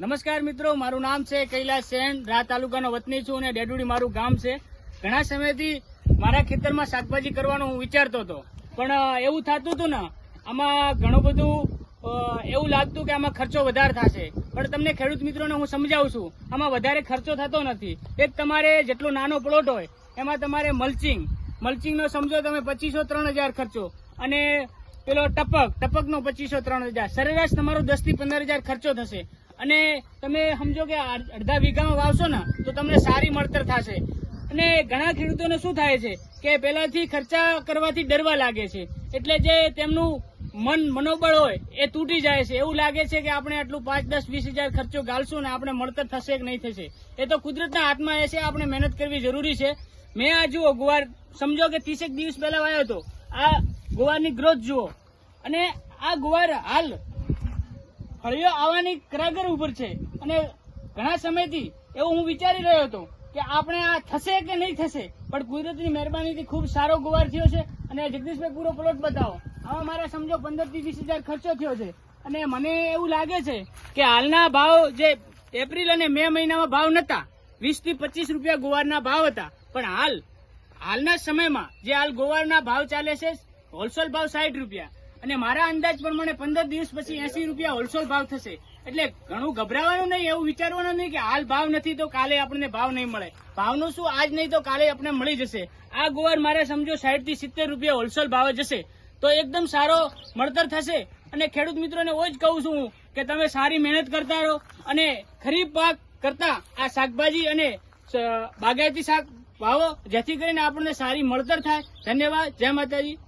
નમસ્કાર મિત્રો, મારું નામ છે કૈલાસ સેન, રા તાલુકાનો વતની છું અને ડેડુડી મારું ગામ છે. ઘણા સમયથી મારા ખેતરમાં શાકભાજી કરવાનું હું વિચારતો હતો, પણ એવું થતું હતું ને, આમાં ઘણું બધું એવું લાગતું કે આમાં ખર્ચો વધારે થશે. પણ તમને ખેડૂત મિત્રોને હું સમજાવું છું, આમાં વધારે ખર્ચો થતો નથી. એક તમારે જેટલો નાનો પ્લોટ હોય એમાં તમારે મલ્ચિંગનો સમજો તમે 2500-3000 ખર્ચો, અને પેલો ટપકનો 2500-3000, સરેરાશ તમારો 10 થી 15,000 ખર્ચો થશે. અને તમે સમજો કે અડધા વીઘામાં વાવશો ને તો તમને સારી મળતર થશે. અને ઘણા ખેડૂતોને શું થાય છે કે પહેલાથી ખર્ચા કરવાથી ડરવા લાગે છે, એટલે જે તેમનું મનોબળ હોય એ તૂટી જાય છે. એવું લાગે છે કે આપણે આટલું 5-10-20,000 ખર્ચો ગાળશું ને આપણે મળતર થશે કે નહીં થશે. એ તો કુદરતના હાથમાં એ છે, આપણે મહેનત કરવી જરૂરી છે. મેં આ જુઓ ગુવાર સમજો કે 30 દિવસ પહેલા વાવ્યો હતો. આ ગુવારની ગ્રોથ જુઓ, અને આ ગુવાર હાલ ફળીઓ આવવાની કરાગર ઉપર છે. અને ઘણા સમયથી એવું હું વિચારી રહ્યો હતો કે આપણે આ થશે કે નહીં થશે, પણ કુદરતની મહેરબાનીથી ખૂબ સારો ગુવાર થયો છે. અને જગદીશભાઈ પૂરો પ્લોટ બતાવો. આમાં મારે સમજો 15-20,000 ખર્ચો થયો છે. અને મને એવું લાગે છે કે હાલના ભાવ જે એપ્રિલ અને મે મહિનામાં ભાવ નતા, 20 થી 25 રૂપિયા ગુવારના ભાવ હતા, પણ હાલના સમયમાં જે હાલ ગુવારના ભાવ ચાલે છે હોલસેલ ભાવ 60 રૂપિયા, અને મારા અંદાજ પ્રમાણે 15 દિવસ પછી 80 રૂપિયા હોલસેલ ભાવ થશે. એટલે ઘણું ગભરાવાનું નહીં, એવું વિચારવાનું નહીં કે હાલ ભાવ નથી તો કાલે આપણને ભાવ નહીં મળે. ભાવનું શું, આજ નહીં તો કાલે આપણે મળી જશે. આ ગુવાર મારે સમજો 60 થી 70 રૂપિયા હોલસેલ ભાવે જશે તો એકદમ સારો મળતર થશે. અને ખેડૂત મિત્રોને એ જ કહું છું કે તમે સારી મહેનત કરતા રહો, અને ખરીફ પાક કરતા આ શાકભાજી અને બાગાયતી શાક વાવો, જેથી કરીને આપણને સારી મળતર થાય. ધન્યવાદ. જય માતાજી.